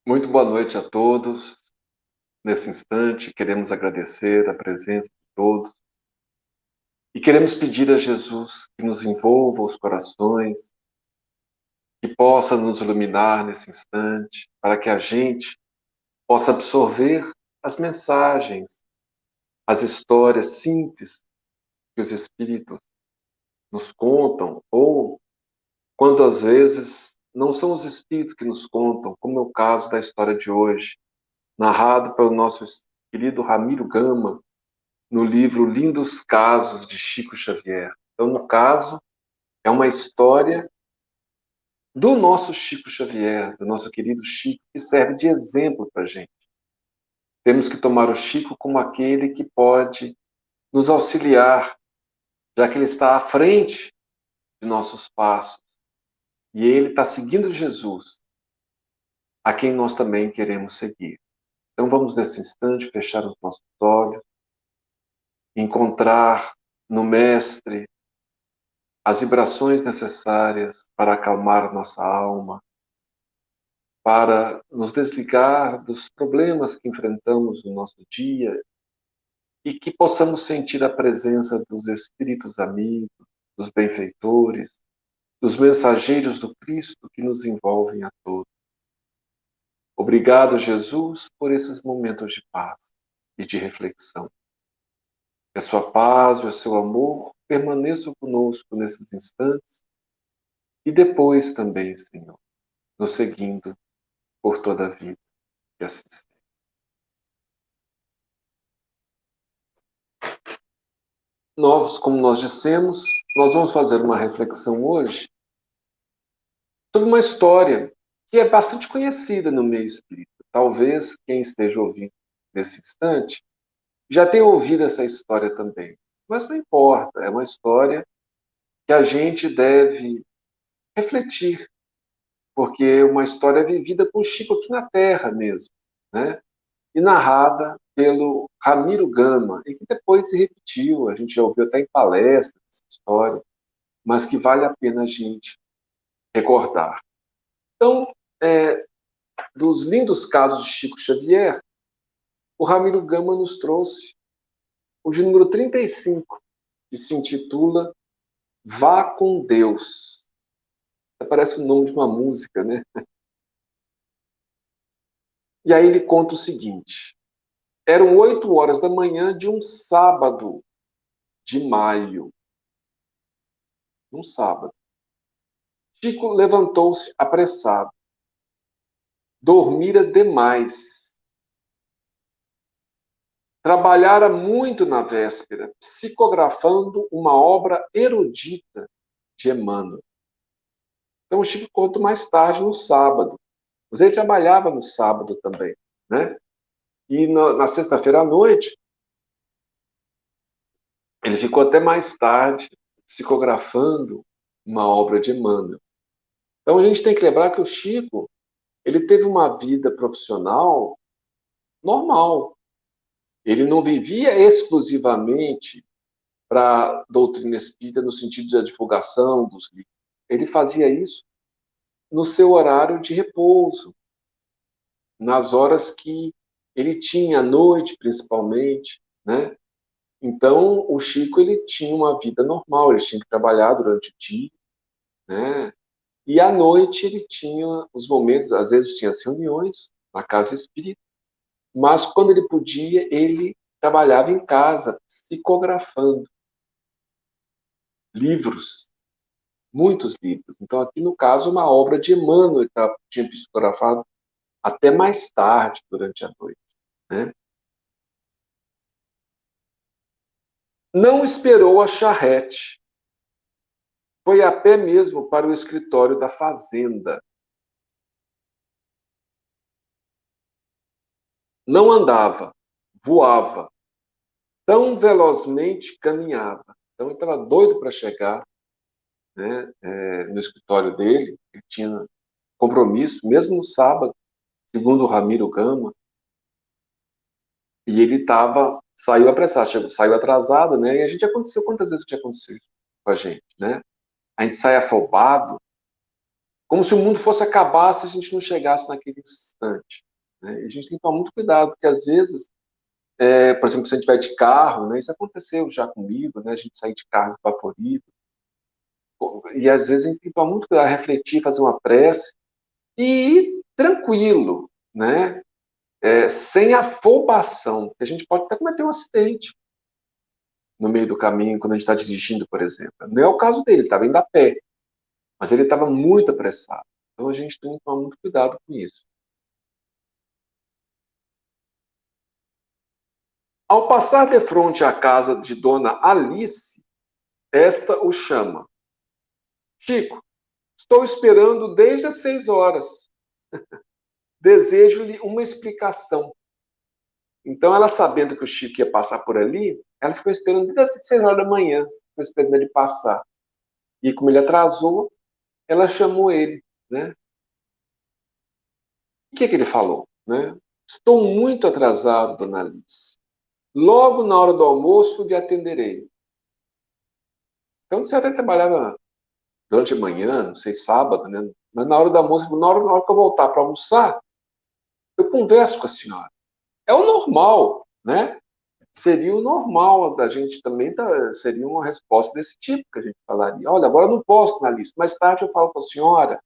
Muito boa noite a todos. Nesse instante, queremos agradecer a presença de todos e queremos pedir a Jesus que nos envolva os corações, que possa nos iluminar nesse instante, para que a gente possa absorver as mensagens, as histórias simples que os Espíritos nos contam, ou quando às vezes não são os Espíritos que nos contam, como é o caso da história de hoje, narrado pelo nosso querido Ramiro Gama, no livro Lindos Casos de Chico Xavier. Então, no caso, é uma história do nosso Chico Xavier, do nosso querido Chico, que serve de exemplo para a gente. Temos que tomar o Chico como aquele que pode nos auxiliar, já que ele está à frente de nossos passos. E ele está seguindo Jesus, a quem nós também queremos seguir. Então, vamos nesse instante fechar os nossos olhos, encontrar no Mestre as vibrações necessárias para acalmar nossa alma, para nos desligar dos problemas que enfrentamos no nosso dia e que possamos sentir a presença dos espíritos amigos, dos benfeitores, dos mensageiros do Cristo que nos envolvem a todos. Obrigado, Jesus, por esses momentos de paz e de reflexão. Que a sua paz e o seu amor permaneçam conosco nesses instantes e depois também, Senhor, nos seguindo por toda a vida. Que assim seja. Nós, como nós dissemos, nós vamos fazer uma reflexão hoje sobre uma história que é bastante conhecida no meio espírita. Talvez quem esteja ouvindo nesse instante já tenha ouvido essa história também. Mas não importa, é uma história que a gente deve refletir, porque é uma história vivida por Chico aqui na Terra mesmo, né? E narrada pelo Ramiro Gama, e que depois se repetiu, a gente já ouviu até em palestras essa história, mas que vale a pena a gente recordar. Então, dos lindos casos de Chico Xavier, o Ramiro Gama nos trouxe o de número 35, que se intitula Vá com Deus. Parece o nome de uma música, né? E aí ele conta o seguinte: eram 8 horas da manhã de um sábado de maio. Um sábado. Chico levantou-se apressado. Dormira demais. Trabalhara muito na véspera, psicografando uma obra erudita de Emmanuel. Então o Chico conta mais tarde, no sábado. Mas ele trabalhava no sábado também, né? E na sexta-feira à noite, ele ficou até mais tarde psicografando uma obra de Emmanuel. Então a gente tem que lembrar que o Chico, ele teve uma vida profissional normal. Ele não vivia exclusivamente para a doutrina espírita no sentido da divulgação dos livros. Ele fazia isso no seu horário de repouso, nas horas que ele tinha, à noite principalmente, né? Então, o Chico, ele tinha uma vida normal, ele tinha que trabalhar durante o dia, né? E à noite ele tinha os momentos, às vezes tinha as reuniões na casa espírita, mas quando ele podia, ele trabalhava em casa, psicografando livros, muitos livros. Então, aqui no caso, uma obra de Emmanuel, ele tinha psicografado até mais tarde, durante a noite, né? Não esperou a charrete. Foi a pé mesmo para o escritório da fazenda. Não andava, voava. Tão velozmente caminhava. Então ele estava doido para chegar, né, no escritório dele. Ele tinha compromisso, mesmo no sábado, segundo o Ramiro Gama. E ele saiu apressado, saiu atrasado, né? E a gente aconteceu, quantas vezes que já aconteceu isso com a gente, né? A gente sai afobado, Como se o mundo fosse acabar se a gente não chegasse naquele instante. Né? E a gente tem que tomar muito cuidado, porque às vezes, por exemplo, se a gente vai de carro, né, isso aconteceu já comigo, né, a gente sair de carro esbaforido, e às vezes a gente tem que tomar muito cuidado, refletir, fazer uma prece, e ir tranquilo, né? Sem afobação, porque a gente pode até cometer um acidente no meio do caminho, quando a gente está dirigindo, por exemplo. Não é o caso dele, ele estava indo a pé, mas ele estava muito apressado. Então a gente tem que tomar muito cuidado com isso. Ao passar de frente à casa de Dona Alice, esta o chama. Chico, estou esperando desde as 6 horas. Desejo-lhe uma explicação. Então, ela sabendo que o Chico ia passar por ali, ela ficou esperando desde as 6 horas da manhã, ficou esperando ele passar. E como ele atrasou, ela chamou ele, né? O que ele falou, né? Estou muito atrasado, dona Alice. Logo na hora do almoço lhe atenderei. Então, você até trabalhava durante a manhã, não sei, sábado, né? Mas na hora do almoço, na hora que eu voltar para almoçar, eu converso com a senhora. É o normal, né? Seria o normal da gente também, seria uma resposta desse tipo que a gente falaria. Olha, agora eu não posso na lista, mais tarde eu falo com a senhora.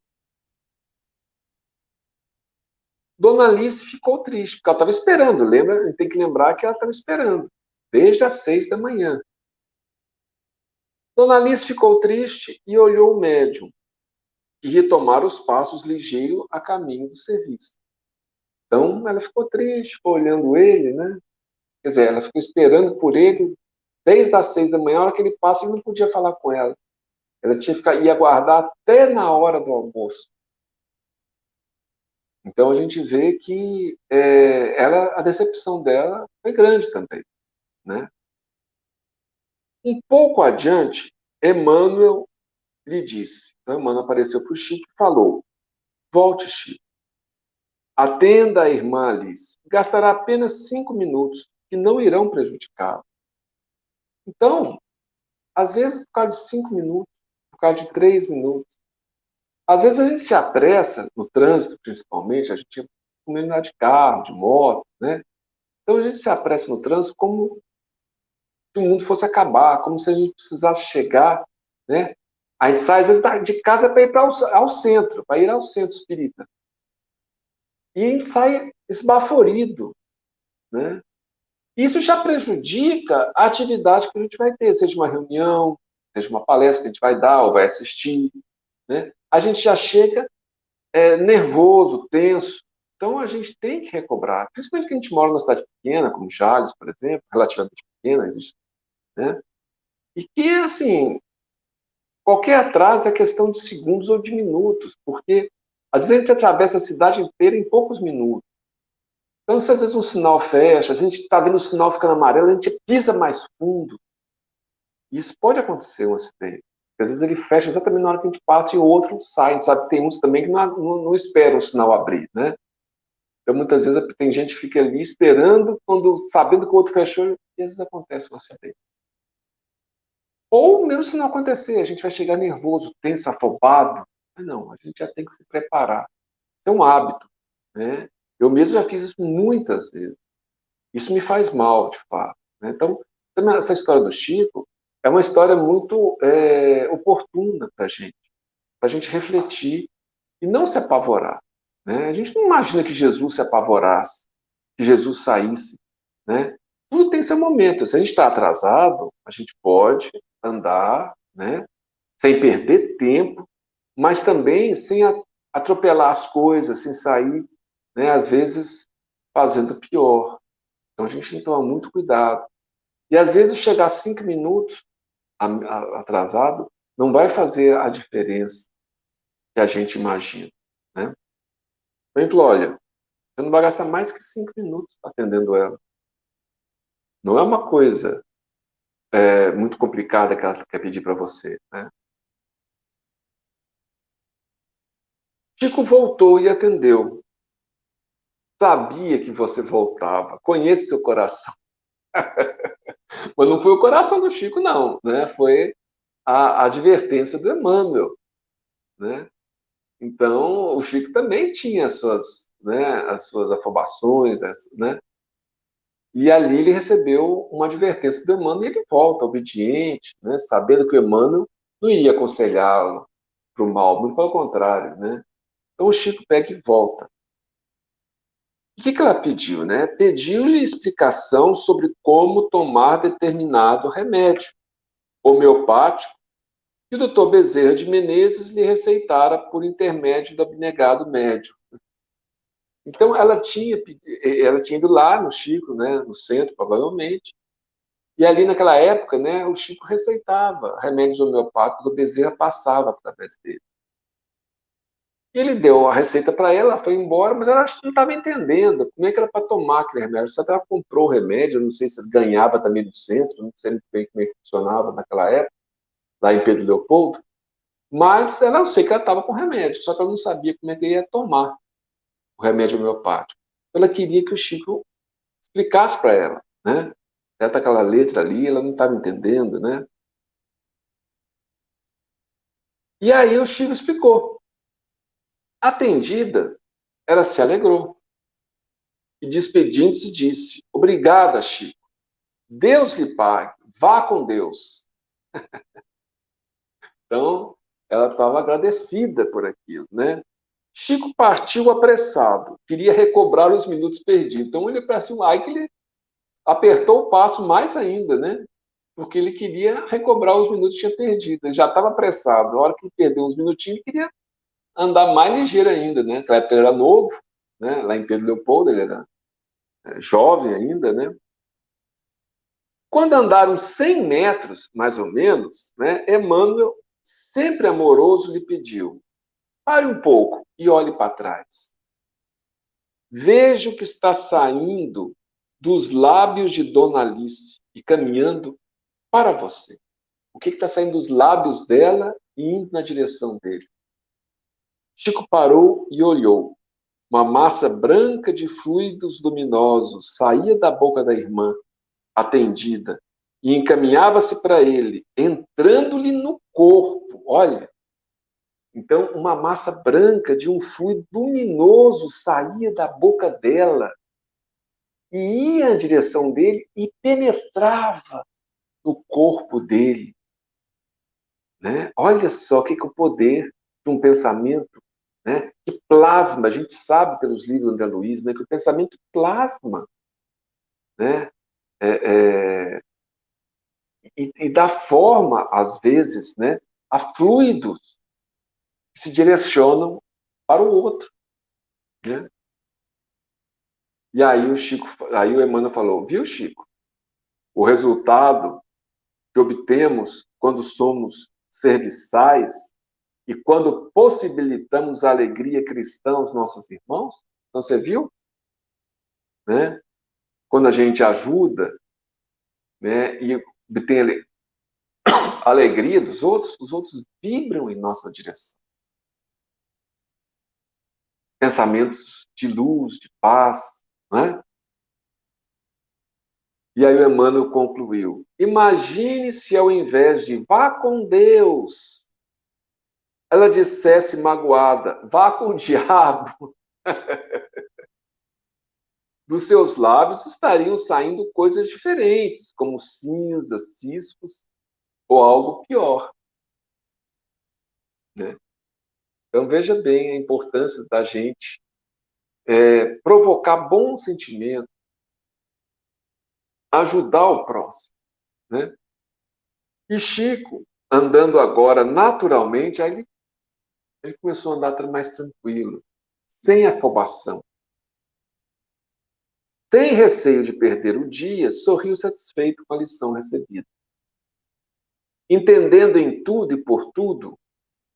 Dona Alice ficou triste, porque ela estava esperando, lembra? A gente tem que lembrar que ela estava esperando, desde as 6 da manhã. Dona Alice ficou triste e olhou o médium, que retomara os passos ligeiro a caminho do serviço. Então, ela ficou triste, ficou olhando ele, né? Quer dizer, ela ficou esperando por ele desde as 6 da manhã, a hora que ele passa, e não podia falar com ela. Ela tinha que ficar, ia aguardar até na hora do almoço. Então a gente vê que a decepção dela foi grande também, né? Um pouco adiante, Emmanuel lhe disse. Então Emmanuel apareceu para o Chico e falou: volte, Chico. Atenda a irmã Alice. Gastará apenas 5 minutos, que não irão prejudicá-la. Então, às vezes, por causa de 5 minutos, por causa de 3 minutos, às vezes a gente se apressa, no trânsito principalmente, a gente tem andar de carro, de moto, né? Então a gente se apressa no trânsito como se o mundo fosse acabar, como se a gente precisasse chegar, né? A gente sai às vezes de casa para ir ao centro, para ir ao centro espírita. E a gente sai esbaforido, né? Isso já prejudica a atividade que a gente vai ter, seja uma reunião, seja uma palestra que a gente vai dar ou vai assistir, né? A gente já chega nervoso, tenso. Então, a gente tem que recobrar. Principalmente que a gente mora numa cidade pequena, como Jales, por exemplo, relativamente pequena, né? E que, assim, qualquer atraso é questão de segundos ou de minutos, porque às vezes a gente atravessa a cidade inteira em poucos minutos. Então, se às vezes um sinal fecha, a gente está vendo o sinal ficando amarelo, a gente pisa mais fundo. Isso pode acontecer um acidente. Porque às vezes ele fecha exatamente na hora que a gente passa e o outro sai. A gente sabe que tem uns também que não esperam o sinal abrir, né? Então, muitas vezes, tem gente que fica ali esperando, sabendo que o outro fechou, e às vezes acontece um acidente. Ou mesmo se não acontecer, a gente vai chegar nervoso, tenso, afobado. Não, a gente já tem que se preparar. É um hábito, né? Eu mesmo já fiz isso muitas vezes. Isso me faz mal, de fato. Né? Então, essa história do Chico é uma história muito oportuna para a gente refletir e não se apavorar. Né? A gente não imagina que Jesus se apavorasse, que Jesus saísse. Né? Tudo tem seu momento. Se a gente está atrasado, a gente pode andar, né? Sem perder tempo, mas também sem atropelar as coisas, sem sair, né? Às vezes, fazendo pior. Então a gente tem que tomar muito cuidado. E às vezes chegar 5 minutos atrasado não vai fazer a diferença que a gente imagina. Né? Então, ele falou, olha, você não vai gastar mais que 5 minutos atendendo ela. Não é uma coisa muito complicada que ela quer pedir para você. Né? Chico voltou e atendeu. Sabia que você voltava. Conheço seu coração. Mas não foi o coração do Chico, não. Né? Foi a advertência do Emmanuel. Né? Então, o Chico também tinha as suas afobações, né? E ali ele recebeu uma advertência do Emmanuel e ele volta, obediente, né? Sabendo que o Emmanuel não iria aconselhá-lo para o mal, muito pelo contrário, né? Então o Chico pega e volta. O que ela pediu, né? Pediu-lhe explicação sobre como tomar determinado remédio homeopático que o doutor Bezerra de Menezes lhe receitara por intermédio do abnegado médium. Então, ela tinha ido lá no Chico, né, no centro, provavelmente, e ali naquela época, né, o Chico receitava remédios homeopáticos, o Bezerra passava através dele. E ele deu a receita para ela, ela foi embora, mas ela não estava entendendo como é que era para tomar aquele remédio. Só que ela comprou o remédio, não sei se ganhava também do centro, não sei muito bem como é que funcionava naquela época, lá em Pedro Leopoldo, mas ela, eu sei que ela estava com remédio, só que ela não sabia como é que ia tomar o remédio homeopático. Ela queria que o Chico explicasse para ela, né? Ela tá aquela letra ali, ela não estava entendendo, né? E aí o Chico explicou. Atendida, ela se alegrou e, despedindo-se, disse: Obrigada, Chico. Deus lhe pague. Vá com Deus. Então, ela estava agradecida por aquilo, né? Chico partiu apressado, queria recobrar os minutos perdidos. Então, ele parecia ai que ele apertou o passo mais ainda, né? Porque ele queria recobrar os minutos que tinha perdido. Ele já estava apressado. Na hora que ele perdeu uns minutinhos, ele queria andar mais ligeiro ainda, né? Naquela época ele era novo, né? Lá em Pedro Leopoldo, ele era jovem ainda, né? Quando andaram 100 metros, mais ou menos, né? Emmanuel, sempre amoroso, lhe pediu: pare um pouco e olhe para trás. Veja o que está saindo dos lábios de Dona Alice e caminhando para você. O que está saindo dos lábios dela e indo na direção dele? Chico parou e olhou. Uma massa branca de fluidos luminosos saía da boca da irmã, atendida, e encaminhava-se para ele, entrando-lhe no corpo. Olha, então uma massa branca de um fluido luminoso saía da boca dela e ia na direção dele e penetrava no corpo dele. Né? Olha só que o poder de um pensamento, né, que plasma, a gente sabe pelos livros de André Luiz, né, que o pensamento plasma, né, é, é, e dá forma, às vezes, né, a fluidos que se direcionam para o outro. Né? E aí o Emmanuel falou, viu, Chico? O resultado que obtemos quando somos serviçais e quando possibilitamos a alegria cristã aos nossos irmãos? Então, você viu? Né? Quando a gente ajuda, né, e obtém a alegria dos outros, os outros vibram em nossa direção. Pensamentos de luz, de paz. Né? E aí o Emmanuel concluiu: imagine se ao invés de vá com Deus, ela dissesse magoada, vá com o diabo. Dos seus lábios estariam saindo coisas diferentes, como cinzas, ciscos ou algo pior. Né? Então veja bem a importância da gente provocar bom sentimento, ajudar o próximo. Né? E Chico, andando agora naturalmente, aí ele começou a andar mais tranquilo, sem afobação. Sem receio de perder o dia, sorriu satisfeito com a lição recebida. Entendendo em tudo e por tudo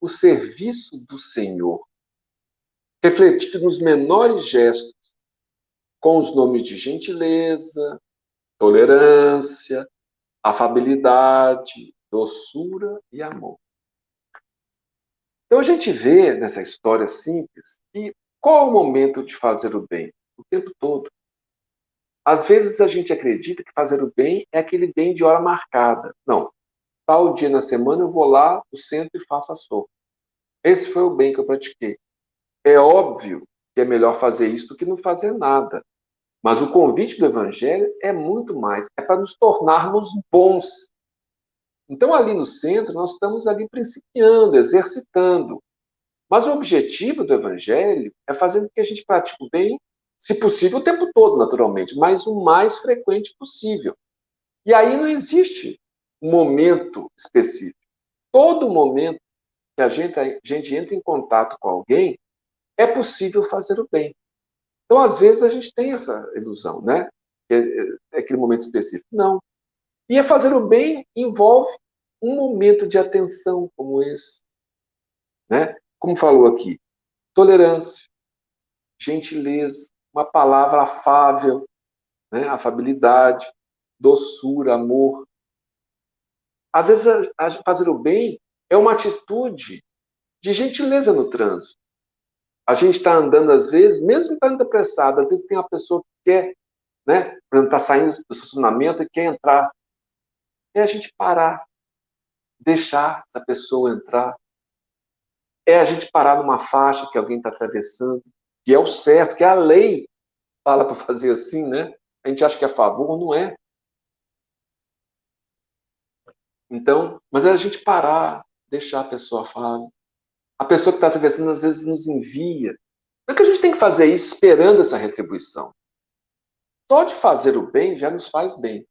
o serviço do Senhor, refletido nos menores gestos, com os nomes de gentileza, tolerância, afabilidade, doçura e amor. Então a gente vê nessa história simples que qual é o momento de fazer o bem? O tempo todo. Às vezes a gente acredita que fazer o bem é aquele bem de hora marcada. Não. Tal dia na semana eu vou lá no centro e faço a sopa. Esse foi o bem que eu pratiquei. É óbvio que é melhor fazer isso do que não fazer nada. Mas o convite do Evangelho é muito mais, é para nos tornarmos bons. Então, ali no centro, nós estamos ali principiando, exercitando. Mas o objetivo do Evangelho é fazer com que a gente pratique o bem, se possível, o tempo todo, naturalmente, mas o mais frequente possível. E aí não existe um momento específico. Todo momento que a gente entra em contato com alguém, é possível fazer o bem. Então, às vezes, a gente tem essa ilusão, né? É aquele momento específico. Não. E fazer o bem envolve um momento de atenção como esse, né? Como falou aqui, tolerância, gentileza, uma palavra afável, né? Afabilidade, doçura, amor. Às vezes, fazer o bem é uma atitude de gentileza no trânsito. A gente está andando, às vezes, mesmo estando apressado, às vezes tem uma pessoa que quer, né? Por exemplo, está saindo do estacionamento e quer entrar. É a gente parar, deixar essa pessoa entrar. É a gente parar numa faixa que alguém está atravessando, que é o certo, que a lei fala para fazer assim, né? A gente acha que é a favor, não é. Então, mas é a gente parar, deixar a pessoa falar. A pessoa que está atravessando, às vezes, nos envia. Não é que a gente tem que fazer isso esperando essa retribuição. Só de fazer o bem já nos faz bem.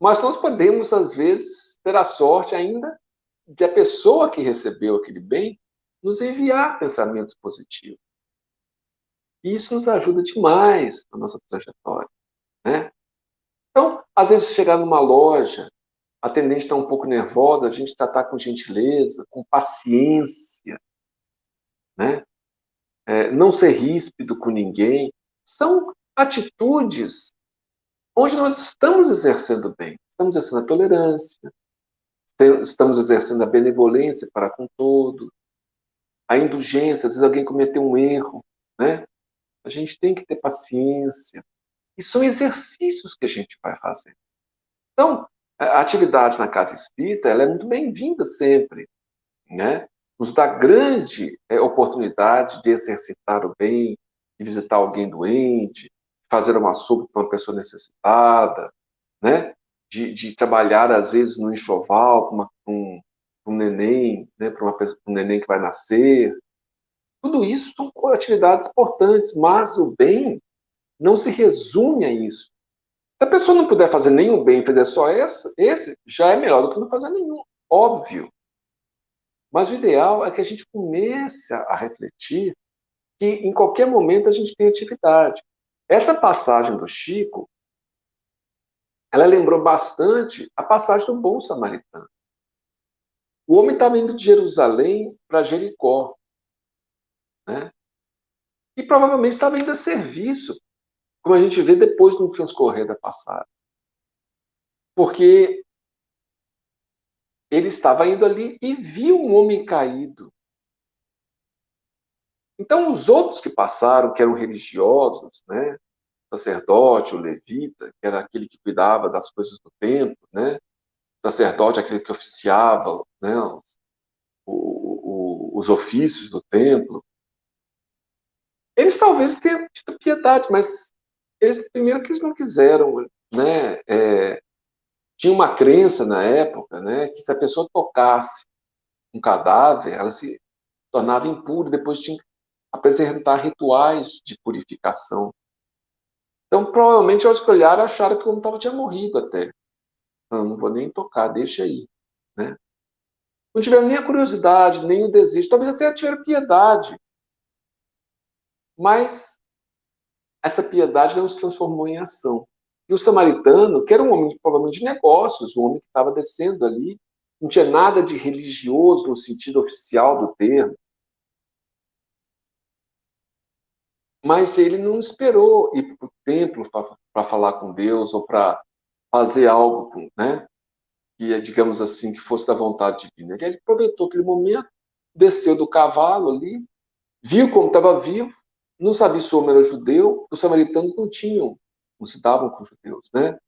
Mas nós podemos, às vezes, ter a sorte ainda de a pessoa que recebeu aquele bem nos enviar pensamentos positivos. E isso nos ajuda demais na nossa trajetória, né? Então, às vezes, chegar numa loja, a atendente está um pouco nervosa, a gente tratar com gentileza, com paciência, né? Não ser ríspido com ninguém, são atitudes onde nós estamos exercendo bem. Estamos exercendo a tolerância, estamos exercendo a benevolência para com todo, a indulgência, às vezes alguém cometeu um erro, né? A gente tem que ter paciência. E são exercícios que a gente vai fazer. Então, a atividade na casa espírita, ela é muito bem-vinda sempre, né? Nos dá grande oportunidade de exercitar o bem, de visitar alguém doente, fazer uma sopa para uma pessoa necessitada, né? De trabalhar, às vezes, no enxoval para um neném, né? Para um neném que vai nascer. Tudo isso são atividades importantes, mas o bem não se resume a isso. Se a pessoa não puder fazer nenhum bem e fizer só esse, já é melhor do que não fazer nenhum, óbvio. Mas o ideal é que a gente comece a refletir que em qualquer momento a gente tem atividade. Essa passagem do Chico, ela lembrou bastante a passagem do bom samaritano. O homem estava indo de Jerusalém para Jericó, né? E provavelmente estava indo a serviço, como a gente vê depois no transcorrer da passagem. Porque ele estava indo ali e viu um homem caído. Então, os outros que passaram, que eram religiosos, né? O sacerdote, o levita, que era aquele que cuidava das coisas do templo, né? O sacerdote, aquele que oficiava, né? Os ofícios do templo. Eles talvez tenham tido piedade, mas primeiro que eles não quiseram, né? Tinha uma crença na época, né? Que se a pessoa tocasse um cadáver, ela se tornava impura, depois tinha que apresentar rituais de purificação. Então, provavelmente, ao escolher, acharam que o homem tinha morrido até. Não vou nem tocar, deixa aí. Né? Não tiveram nem a curiosidade, nem o desejo. Talvez até tiveram piedade. Mas essa piedade não se transformou em ação. E o samaritano, que era um homem provavelmente de negócios, um homem que estava descendo ali, não tinha nada de religioso no sentido oficial do termo, mas ele não esperou ir para o templo para falar com Deus ou para fazer algo, né? Que, digamos assim, que fosse da vontade divina. Ele aproveitou aquele momento, desceu do cavalo ali, viu como estava vivo, não sabia se o homem era judeu, os samaritanos não tinham, não se davam com os judeus, né?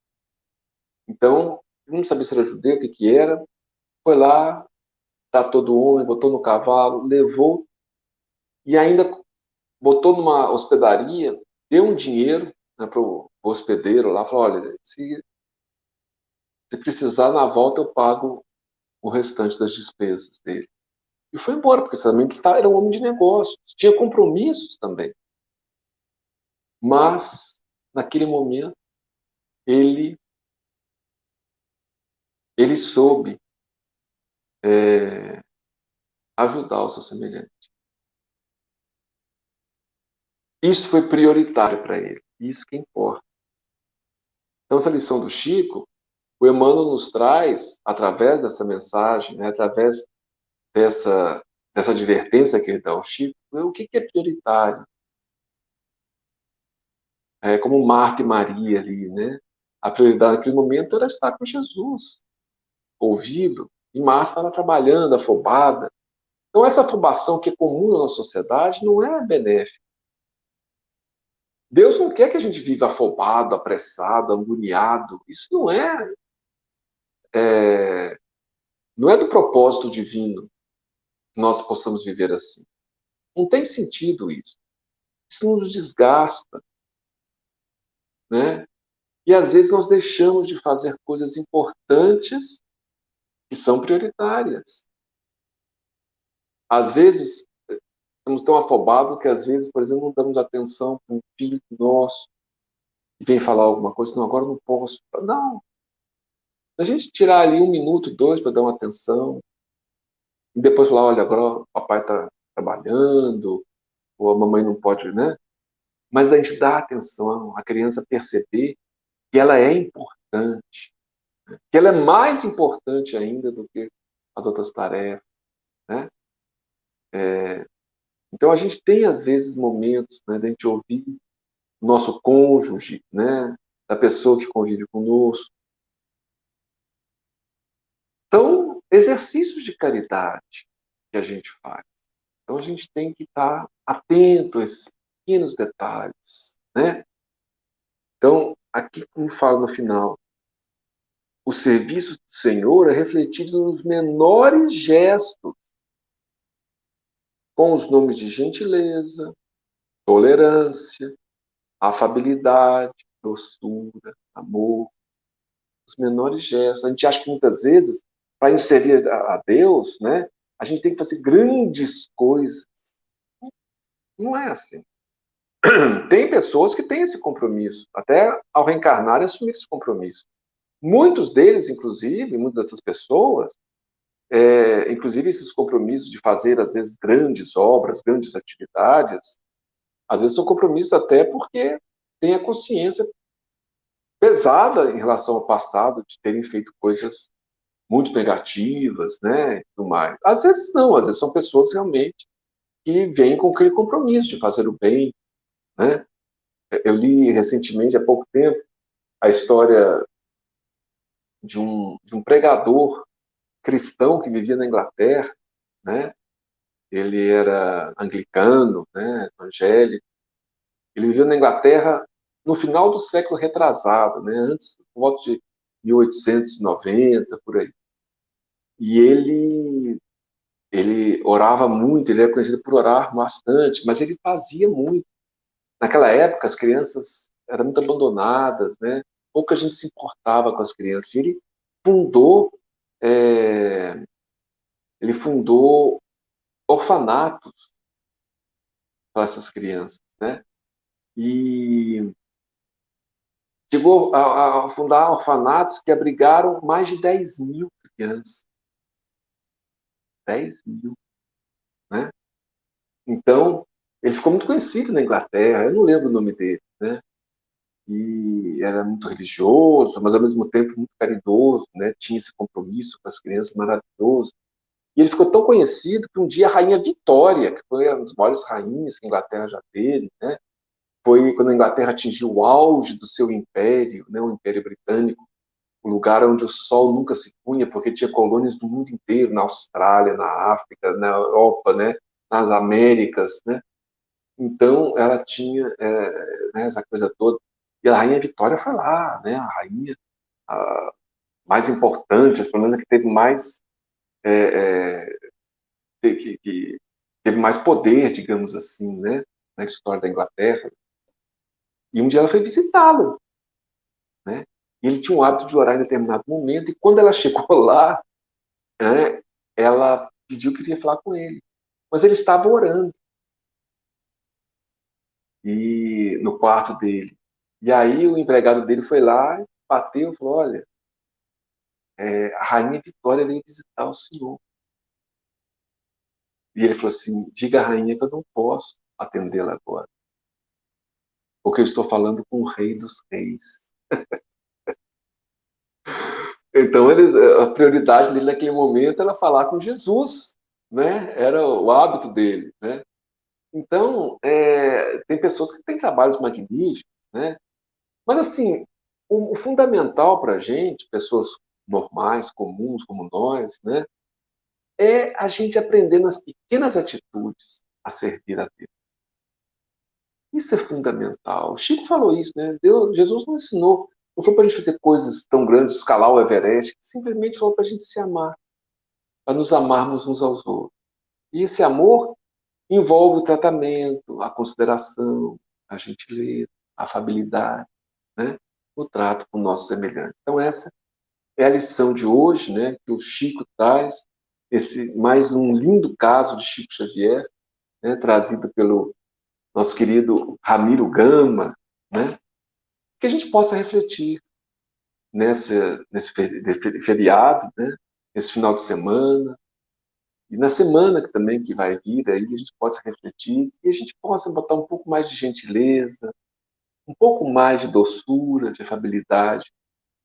Então, não sabia se era judeu, o que era, foi lá, tratou do homem, botou no cavalo, levou e ainda botou numa hospedaria, deu um dinheiro, né, para o hospedeiro lá, falou, olha, se precisar, na volta eu pago o restante das despesas dele. E foi embora, porque também era um homem de negócios, tinha compromissos também. Mas, naquele momento, ele, ele soube ajudar o seu semelhante. Isso foi prioritário para ele. Isso que importa. Então, essa lição do Chico, o Emmanuel nos traz, através dessa mensagem, né, através dessa advertência que ele dá ao Chico, o que é prioritário. É como Marta e Maria ali, né? A prioridade naquele momento era estar com Jesus, ouvido, e Marta estava trabalhando, afobada. Então, essa afobação que é comum na nossa sociedade não é benéfica. Deus não quer que a gente viva afobado, apressado, agoniado. Isso não é do propósito divino que nós possamos viver assim. Não tem sentido isso. Isso nos desgasta, né? E às vezes nós deixamos de fazer coisas importantes que são prioritárias. Às vezes estamos tão afobados que às vezes, por exemplo, não damos atenção para um filho nosso que vem falar alguma coisa, não, agora não posso. Não. Se a gente tirar ali 1 minuto, 2 para dar uma atenção, e depois falar, olha, agora o papai está trabalhando, ou a mamãe não pode, né? Mas a gente dá atenção, a criança perceber que ela é importante, que ela é mais importante ainda do que as outras tarefas, né? Então a gente tem às vezes momentos, né, de a gente ouvir o nosso cônjuge, né, da pessoa que convive conosco. São exercícios de caridade que a gente faz. Então a gente tem que estar atento a esses pequenos detalhes, né? Então, aqui como fala no final, o serviço do Senhor é refletido nos menores gestos, com os nomes de gentileza, tolerância, afabilidade, doçura, amor, os menores gestos. A gente acha que muitas vezes, para servir a Deus, né, a gente tem que fazer grandes coisas. Não é assim. Tem pessoas que têm esse compromisso, até ao reencarnar e assumir esse compromisso. Muitos deles, inclusive, muitas dessas pessoas, inclusive esses compromissos de fazer, às vezes, grandes obras, grandes atividades, às vezes são compromissos até porque têm a consciência pesada em relação ao passado, de terem feito coisas muito negativas, né, e tudo mais. Às vezes não, às vezes são pessoas realmente que vêm com aquele compromisso de fazer o bem, né. Eu li recentemente, há pouco tempo, a história de um pregador cristão que vivia na Inglaterra, né. Ele era anglicano, né, evangélico. Ele viveu na Inglaterra no final do século retrasado, né, antes, por volta de 1890, por aí. E ele orava muito, ele é conhecido por orar bastante, mas ele fazia muito. Naquela época, as crianças eram muito abandonadas, né? Pouca gente se importava com as crianças. E fundou, é, ele fundou orfanatos para essas crianças, né? E chegou a fundar orfanatos que abrigaram mais de 10.000 crianças. 10.000, né? Então, ele ficou muito conhecido na Inglaterra, eu não lembro o nome dele, né? E era muito religioso, mas ao mesmo tempo muito caridoso, né? Tinha esse compromisso com as crianças maravilhoso. E ele ficou tão conhecido que um dia a rainha Vitória, que foi uma das maiores rainhas que a Inglaterra já teve, né? Foi quando a Inglaterra atingiu o auge do seu império, né? O Império Britânico, o lugar onde o sol nunca se punha, porque tinha colônias do mundo inteiro, na Austrália, na África, na Europa, né? Nas Américas, né? Então, ela tinha né, essa coisa toda. E a Rainha Vitória foi lá, né? A rainha mais importante, pelo menos a que teve mais que teve mais poder, digamos assim, né, na história da Inglaterra. E um dia ela foi visitá-lo, né? E ele tinha o hábito de orar em determinado momento, e quando ela chegou lá, né, ela pediu que queria falar com ele. Mas ele estava orando e no quarto dele. E aí o empregado dele foi lá, bateu e falou: olha, a rainha Vitória veio visitar o senhor. E ele falou assim: diga à rainha que eu não posso atendê-la agora, porque eu estou falando com o rei dos reis. Então a prioridade dele naquele momento era falar com Jesus, né? Era o hábito dele, né? Então, tem pessoas que têm trabalhos magníficos, né? Mas, assim, o fundamental para a gente, pessoas normais, comuns como nós, né? É a gente aprender nas pequenas atitudes a servir a Deus. Isso é fundamental. O Chico falou isso, né? Jesus não ensinou, não foi para a gente fazer coisas tão grandes, escalar o Everest, simplesmente falou para a gente se amar, para nos amarmos uns aos outros. E esse amor envolve o tratamento, a consideração, a gentileza, a afabilidade, né? O trato com o nosso semelhante. Então, essa é a lição de hoje, né? Que o Chico traz, esse mais um lindo caso de Chico Xavier, né? Trazido pelo nosso querido Ramiro Gama, né? Que a gente possa refletir nesse feriado, né? Nesse final de semana, e na semana que também que vai vir, aí a gente possa refletir e a gente possa botar um pouco mais de gentileza, um pouco mais de doçura, de afabilidade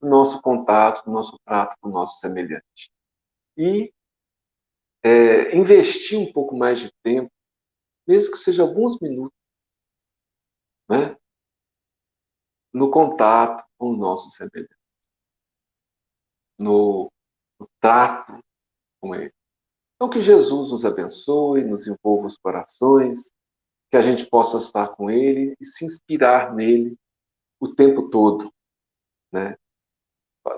no nosso contato, no nosso trato com o nosso semelhante. E investir um pouco mais de tempo, mesmo que seja alguns minutos, né, no contato com o nosso semelhante, no trato com ele. Então, que Jesus nos abençoe, nos envolva os corações, que a gente possa estar com ele e se inspirar nele o tempo todo, né,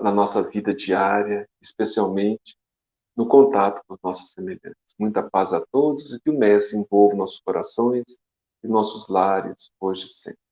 na nossa vida diária, especialmente no contato com os nossos semelhantes. Muita paz a todos e que o Mestre envolva nossos corações e nossos lares hoje e sempre.